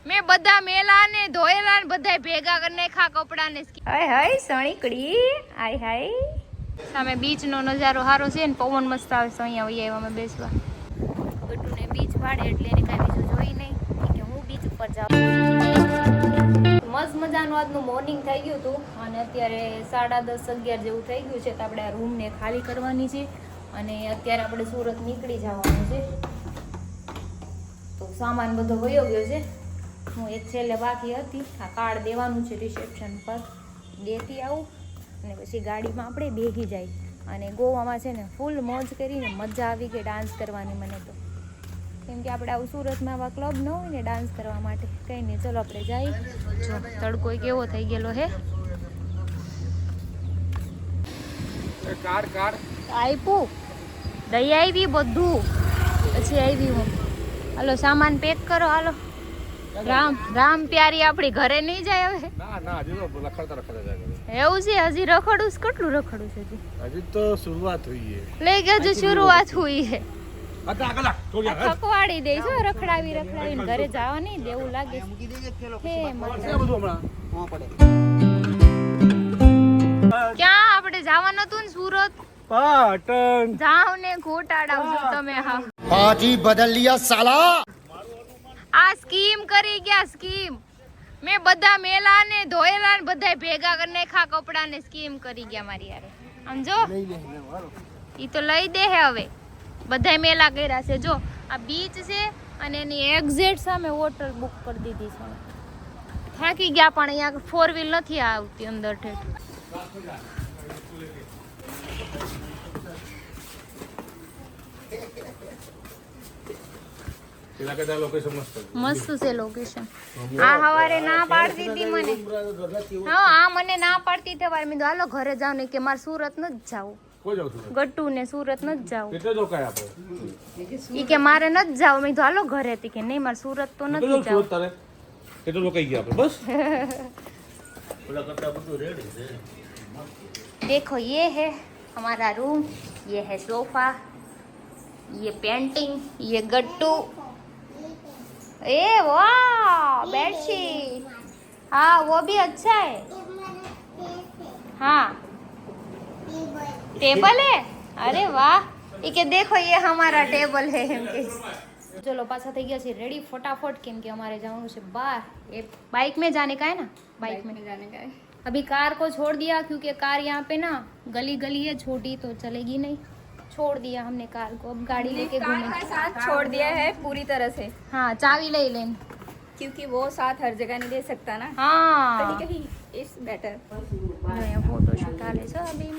મેં બધા મેલા ને ધોયેલા ને બધા ભેગા કરીને ખા કપડા ને હાય હાય સણીકડી હાય હાય સામે બીચ નો નજારો સારો છે ને પવન મસ્ત આવે છે અહીંયા વહી આવ્યા અમે બેસવા ગટુને બીચ પાડે એટલે એને કાંઈ બીજું જોઈ નહીં કે હું બીચ ઉપર જાઉં મસ્ત મજાનું આજનું મોર્નિંગ થઈ ગયું હતું અને અત્યારે 10:30-11 જેવું થઈ ગયું છે તો આપણે આ રૂમને ખાલી કરવાની છે અને અત્યારે આપણે સુરત નીકળી જવાનું છે તો સામાન બધો વયો ગયો છે હું એક છેલ્લે બાકી હતી આ કાર્ડ દેવાનું છે રિસેપ્શન પર દેતી આવું અને પછી ગાડીમાં આપણે બેસી જાય અને ગોવામાં છે ને ફૂલ મોજ કરીને મજા આવી ગઈ ડાન્સ કરવાની મને તો કેમ કે આપણે આવું સુરતમાં આવા ક્લબ ન હોય ને ડાન્સ કરવા માટે કંઈ નહીં ચલો આપણે જઈએ જો તડકો કેવો થઈ ગયેલો હે આપ્યું દઈ આવી બધું પછી આવી હું હાલો સામાન પેક કરો હાલો રામ પ્યારી આપણી ઘરે નહીં જાય હવે એવું છે હજી રખડું કેટલું રખડું છે હજી તો શરૂઆત हुई है લઈ ગયો શરૂઆત हुई है થકવાડી દે છો રખડાવીને ઘરે જવા નહીં દેવું લાગે ક્યાં આપણે જવાનું હતું ને સુરત પાટણ જાવ ને ઘોટાડાવજો તમે હા पाजी बदल लिया साला આ સ્કીમ કરી ગયા સ્કીમ મેં બધા મેલા ને ધોયેલા ને બધા ભેગા કરીને ખા કપડા ને સ્કીમ કરી ગયા મારી યાર સમજો ઈ તો લઈ દે હે હવે બધા મેલા કર્યા છે જો આ બીચ છે અને એની એક્ઝેક્ટ સામે હોટલ બુક કરી દીધી છે થાકી ગયા પણ અહીંયા 4 વ્હીલ નથી આવતી અંદર ઠેઠ મસ્ત છે લોકેશન આ હવારે ના પાડતી હતી મને હા આ મને ના પાડતી હતી હવારે મેં કીધું હાલો ઘરે જાવ ને કે મારે સુરત ન જ જાવું ગટ્ટુ ને સુરત ન જ જાવું ઈ કે મારે ન જ જાવ મેં કીધું હાલો ઘરે હતી કે નહીં મારે સુરત તો નથી જાવું देखो ये है हमारा रूम ये है सोफा ये पेंटिंग ये गट्टू ए वाह बेडशीट हाँ वो भी अच्छा है हाँ टेबल है अरे वाह ये के देखो ये हमारा टेबल है चलो पासा થઈ ગયા છે રેડી फटाफट કેમ કે हमारे जाना है बाहर ये बाइक में जाने का है ना बाइक में जाने का है अभी कार को छोड़ दिया क्योंकि कार यहाँ पे ना गली गली है छोटी तो चलेगी नहीं छोड़ दिया हमने कार को अब गाड़ी लेके घूमेंगे साथ छोड़ दिया है पूरी तरह से हाँ चाबी ले लें क्योंकि वो साथ हर जगह नहीं दे सकता ना हाँ कहीं कहीं इज बेटर फोटो शूट हाले छो अभी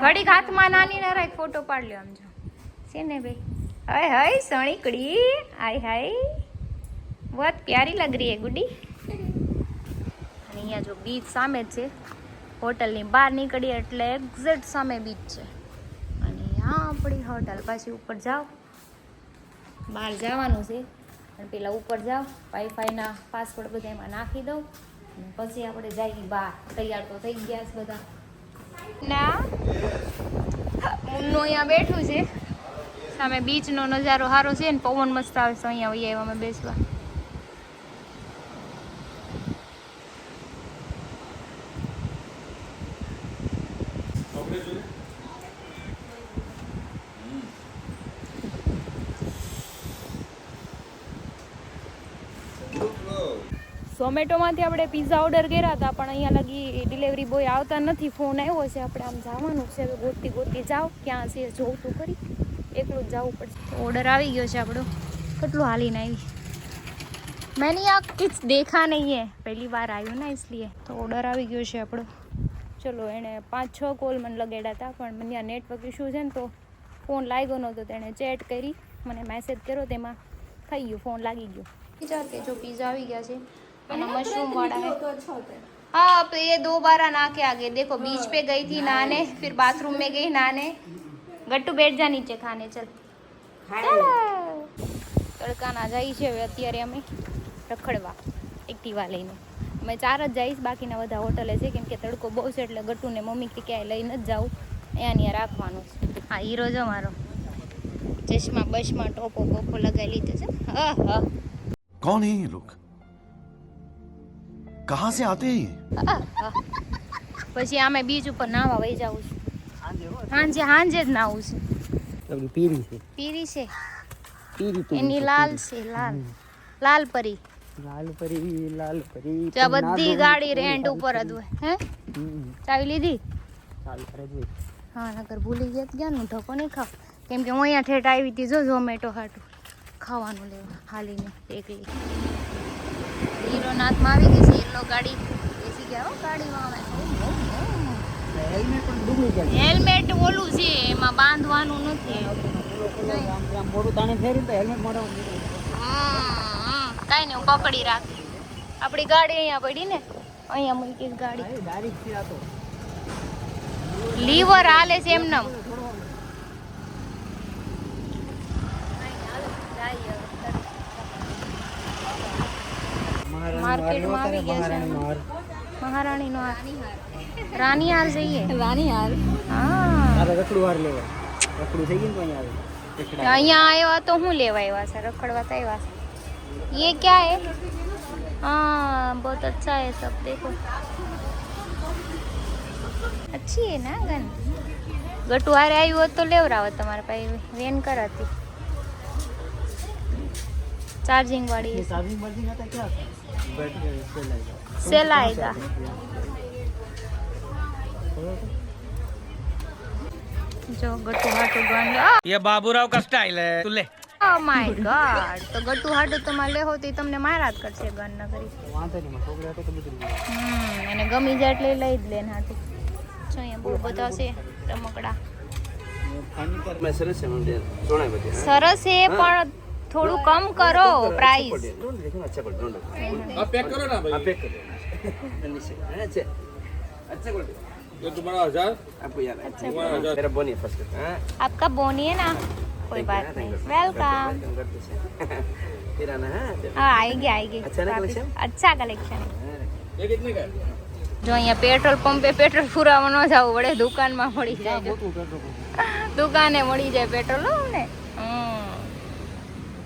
घड़ी हाथ में नानी ना एक फोटो पाड़ लो हम जो से ने भाई हाय हाय सणीकड़ी हाय हाय बहुत प्यारी लग रही है गुड्डी અહીંયા જો બીચ સામે જ છે હોટલની બહાર નીકળી એટલે એક્ઝેક્ટ સામે બીચ છે અને આ આપણી હોટલ પાછી ઉપર જાઓ બહાર જવાનું છે અને પેલા ઉપર જાઓ વાઈફાઈના પાસવર્ડ બધા એમાં નાખી દઉં અને પછી આપણે જઈએ બહાર તૈયાર તો થઈ ગયા છે બધા ના મુન્નો અહીંયા બેઠું છે સામે બીચનો નજારો સારો છે ને પવન મસ્ત આવે છે અહીંયા વહી આવ્યા અમે બેસવા ઝોમેટોમાંથી આપણે પિઝા ઓર્ડર કર્યા હતા પણ અહીંયા લગી ડિલિવરી બોય આવતા નથી ફોન આવ્યો છે આપણે આમ જવાનું છે ગોતતી ગોતતી જાઓ ક્યાં છે જોઉં તો કરી એકલું જ જવું પડશે ઓર્ડર આવી ગયો છે આપણો કેટલું હાલીને આવી मैंने यहाँ कुछ देखा नहीं है पहली बार आई हूँ ना इसलिए तो ऑर्डर આવી ગયો છે આપણો ચલો એણે 5-6 કોલ મને લગાડ્યા હતા પણ મને આ નેટવર્ક ઇશ્યુ છે ને તો ફોન લાગ્યો નહોતો તેણે ચેટ કરી મને મેસેજ કર્યો તેમાં થઈ ગયું ફોન લાગી ગયો विचार के जो पिज़्ज़ा आ गया से और मशरूम वाला है तो अच्छा होता है हाँ अब ये 2 बार ना के आगे देखो बीच पे गई थी नहाने फिर बाथरूम में गई नहाने गट्टू बैठ जा नीचे खाने चल तड़का ना जाई છે હવે અત્યારે અમે રખડવા એક્ટિવા લઈને અમે 4 જ જઈશ બાકીના બધા હોટલે છે કેમ કે તડકો બહુ છે એટલે ગટ્ટુને મમ્મી કે ક્યાંય લઈને જ જાઉં અહીંયા રાખવાનું છે હા હીરો જો મારો ચશ્મા બસમાં ટોપો બોપો લગાવી લીધો છે હા હા कौन है ये लोग कहां से आते हैं પછી આમે બીચ ઉપર નાવા વહી જાવું છે હાંજે હાંજે જ નાવું છે પીરી છે પીરી છે પીરી એની લાલ છે લાલ લાલ પરી લાલ પરી તો આ બધી ગાડી રેન્ટ ઉપર જ હોય હે ચાવી લીધી ચાલ કરે જોઈ હા નકર ભૂલી ગયા ગયા નું ઢકો નહીં ખાવ કેમ કે હું અહીંયા ઠેઠ આવી હતી જો ઝોમેટો હાટું ખાવાનું લેવા હાલીને એકલી હીરોનાથમાં આવી ગઈ છે યલો ગાડી બેસી ગયા હો ગાડીમાં અમે હેલ્મેટ પણ ડુપ્લિકેટ હેલ્મેટ ઓલું છે એમાં બાંધવાનું નથી મોડું તાણે ફેરી તો હેલ્મેટ મોડો કાંઈ નહીં હું પકડી રાખી આપણી ગાડી અહીંયા પડી ને અહીંયા મૂકી ગાડી ડાયરેક્ટ છે આ તો લીવર હાલે છે એમનેમ માર્કેટમાં આવી ગયા છે મહારાણી નો રાની હાર જઈએ रानी हार હા રખડું વાર લેવા રખડું થઈ ગયું તો અહીંયા આવે અહીંયા આવ્યા તો હું લેવા આવ્યા છે रखड़वा तो આવ્યા છે ये क्या है हाँ बहुत अच्छा है सब देखो अच्छी है ना गन गटू हारे આવ્યું હોત તો લેવરાવત તમારે પાસે વેન કરાતી चार्जिंग वाली है चार्जिंग बर्जिंग आता क्या बैटरी सेल आएगा जो गट्टू हाटू गन ये बाबूराव का स्टाइल है तू ले ओ माय गॉड तो गट्टू हाटू તમારે લેહો તો તમને મારા જ કરશે ગન ન કરી વાંધો નહીં માં છોકરા તો બધું એને ગમી જાય એટલે લઈ જ લેન હાથી જો અહીંયા બહુ બધા છે રમકડા मैं सरस है मुझे सोना है बच्चे સરસ છે પણ થોડું કમ કરો પ્રાઇસ देखो अच्छा क्वालिटी आप पैक करो ना भाई आप पैक कर दो जल्दी से अच्छा अच्छा क्वालिटी ये तुम्हारा 1000 आपको याद है मेरा बोनी है फर्स्ट हां आपका बोनी है ना कोई बात नहीं वेलकम फिर आना है हाँ आएगी अच्छा ना collection? अच्छा कलेक्शन ये कितने का है જો અહીંયા પેટ્રોલ પંપે પેટ્રોલ પુરાવા ન જવું પડે દુકાનમાં મળી જાય જો. દુકાને મળી જાય પેટ્રોલ હો અમને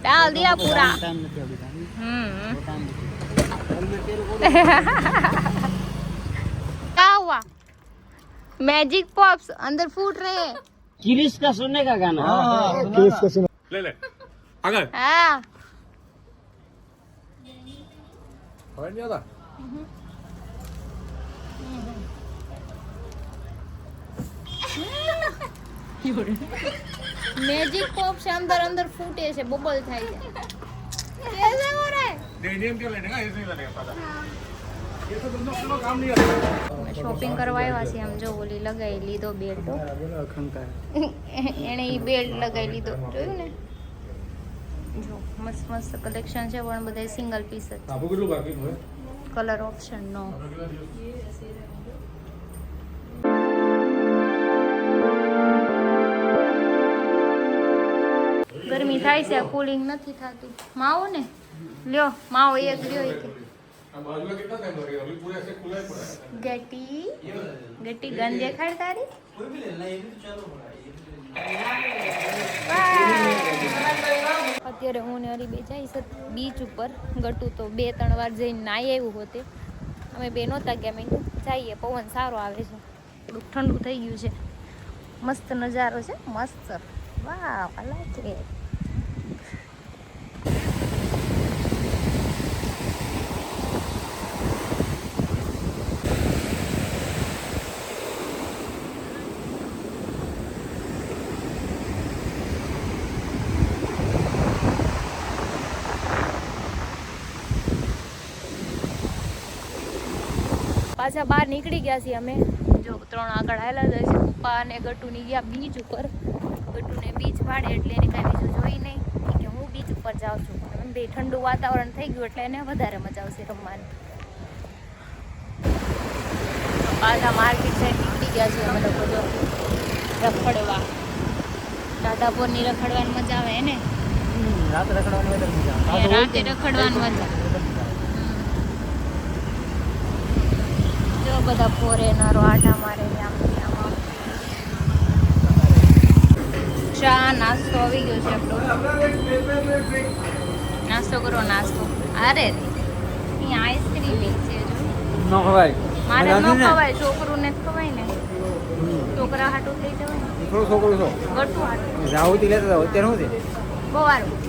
डाल दिया पूरा टाइम નથી અભી ટાઈમ क्या हुआ मैजिक पॉप्स अंदर फूट रहे हैं किरिश का सुनने का गाना किस को सुनो ले ले आगे हाँ और नहीं आता मैजिक पॉप से अंदर अंदर फूटे से बबल થાય છે कैसे हो रहा है डेनियम क्या लेने का ऐसे ही लेने का पता ये तो तुम लोग काम नहीं करते શોપિંગ કરવા આવ્યા છે આમ જો ઓલી લગાવી લીધો બેલ્ટ અખંકાર એણે ઈ બેલ્ટ લગાવી લીધો જોયું ને જો મસ્ત મસ્ત કલેક્શન છે પણ બધા સિંગલ પીસ જ આપો કેટલું બાકી હોય કલર ઓપ્શન નો ગરમી થાય છે કુલિંગ નથી થતું માવો ને લ્યો માવો એક લ્યો એક बाजू में कितना टाइम लगेगा अभी पूरे ऐसे खुला ही पड़ा है ગટી ગન દેખાડ તારી અત્યારે હું ને હરી બે જઈશ બીચ ઉપર ગટુ તો 2-3 વાર જઈને નાઈ આવ્યું હોતે અમે બે નહોતા ગયા મેં જઈએ પવન સારો આવે છે થોડુંક ઠંડુ થઈ ગયું છે મસ્ત નજારો છે મસ્ત વાહ આઈ લાઈક ઇટ પાછા બહાર નીકળી ગયા છીએ અમે જો 3 આગળ આવેલા જાય છે પપ્પા અને ગટુની ગયા બીચ ઉપર ગટુને બીચ પાડે એટલે એને કાંઈ બીજું જોઈ નહીં કે હું બીચ ઉપર જાઉં છું એમ બે ઠંડુ વાતાવરણ થઈ ગયું એટલે એને વધારે મજા આવશે રમવાની પાછા માર્કેટ સાઈડ નીકળી ગયા છીએ અમે લોકો જો રખડવા દાદાપુરની રખડવાની મજા આવે ને रात रखड़वाने में मजा રાતે રખડવાની મજા જો બધા ફોરેનરો આટા મારે આમથી આમાં ચા નાસ્તો આવી ગયો છે આપણો નાસ્તો કરો નાસ્તો અરે અહીંયા આઈસ્ક્રીમ છે જો નો ખવાય મારે ન ખવાય છોકરું ને ખવાય ને છોકરા હાટું થઈ જવાય ને થોડું છોકરું છો ગટુ હાટું જાવું લેતા જાવ અત્યારે શું છે બહુ સારું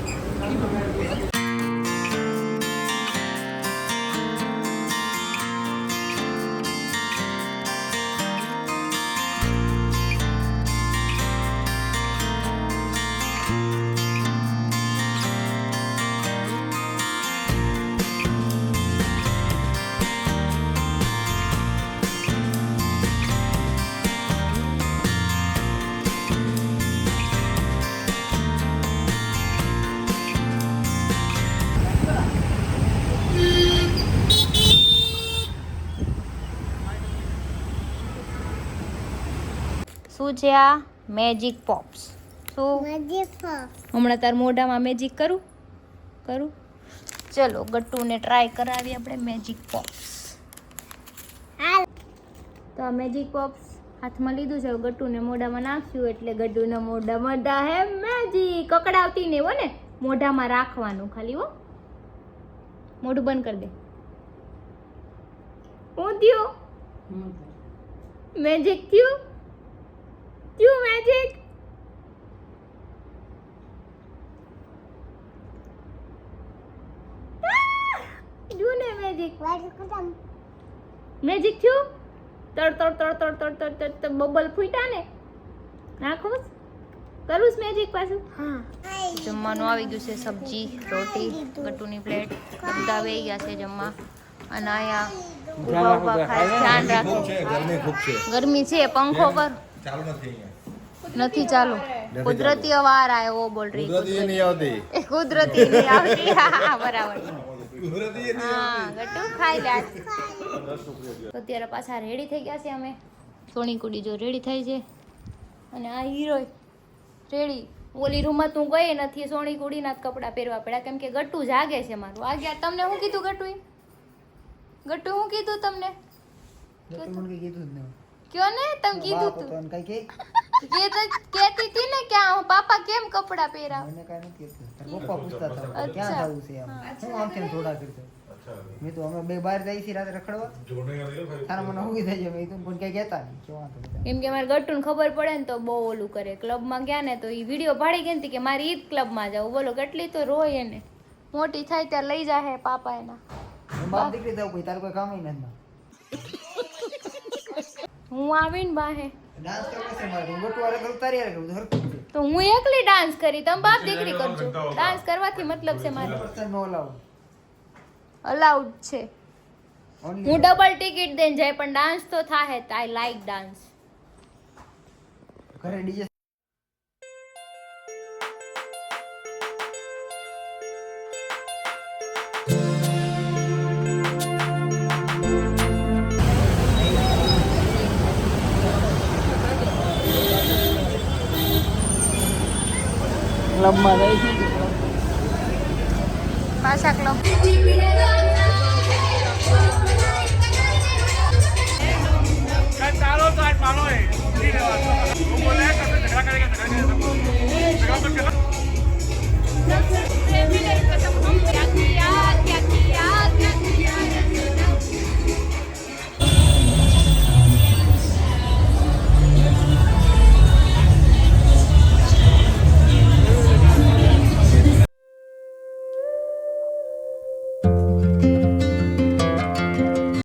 શું છે આ મેજિક પોપ્સ શું હમણાં તાર મોઢામાં મેજિક કરું ચલો ગટ્ટુને ટ્રાય કરાવી આપણે મેજિક પોપ્સ તો આ મેજિક પોપ્સ હાથમાં લીધું છે ગટ્ટુને મોઢામાં નાખ્યું એટલે ગટ્ટુના મોઢામાં હે મેજિક કકડાવતી ને હો ને મોઢામાં રાખવાનું ખાલી હો મોઢું બંધ કરી દે હું થયું મેજિક થયું મેજિક જૂને મેજિક મેજિક થયું તડ બબલ ફૂટ્યા ને નાખો કરું મેજિક પાછું જમવાનું આવી ગયું છે સબ્જી રોટી ગટ્ટુની પ્લેટ બધા આવી ગયા છે જમવા અને અહીંયા ઊભા ઊભા ખાસ ધ્યાન રાખે ગરમી છે પંખો કર નથી ચાલુ કુદરતી વાર આવ્યો બોલ રહી કુદરતી નહીં આવતી હા બરાબર હા ગટ્ટુ ખાઈ લે તો અત્યારે પાછા રેડી થઈ ગયા છે અમે સોની કુડી જો રેડી થઈ છે અને આ હીરો રેડી ઓલી રૂમમાં તું ગઈ નથી સોની કુડીના જ કપડાં પહેરવા પડ્યા કેમ કે ગટ્ટુ જાગે છે મારું આ ગયા તમને શું કીધું ગટ્ટુ શું કીધું તમને કયો ને તમે કીધું તું કેતી હતી ને કે પાપા કેમ કપડા પહેરાવ મેં તો અમે બે બહાર જઈ રાતે રખડવા તારા મને ઉભી થઈ જાય મેં તો પણ કઈ કહેતા નહીં કેમ કે મારે ગટ્ટુને ખબર પડે ને તો બહુ ઓલું કરે ક્લબમાં ગયા ને તો એ વિડીયો ભાડી ગઈ હતી કે મારે ઈ જ ક્લબમાં જાવ બોલો કેટલી તો રોય એને મોટી થાય ત્યારે લઈ જાય પાપા એના બાપ દીકરી જાવ કોઈ તારું કોઈ કામ નથી હું આવીને બાહે ડાન્સ કરવા છે મારે ગોટુ વાળે કરું તારી વાળે કરું હરખું છે તો હું એકલી ડાન્સ કરી તમે બાપ દીકરી કરજો ડાન્સ કરવાથી મતલબ છે મારે નો અલાઉડ અલાઉડ છે હું ડબલ ટિકિટ દઈને જાય પણ ડાન્સ તો થાય આઈ લાઈક ડાન્સ ઘરે ડીજે ક્લબમાં જાય છે પાછા ક્લબ चारों साइड मानो है ठीक है वो बोले कैसे झगड़ा करेगा झगड़ा मत करना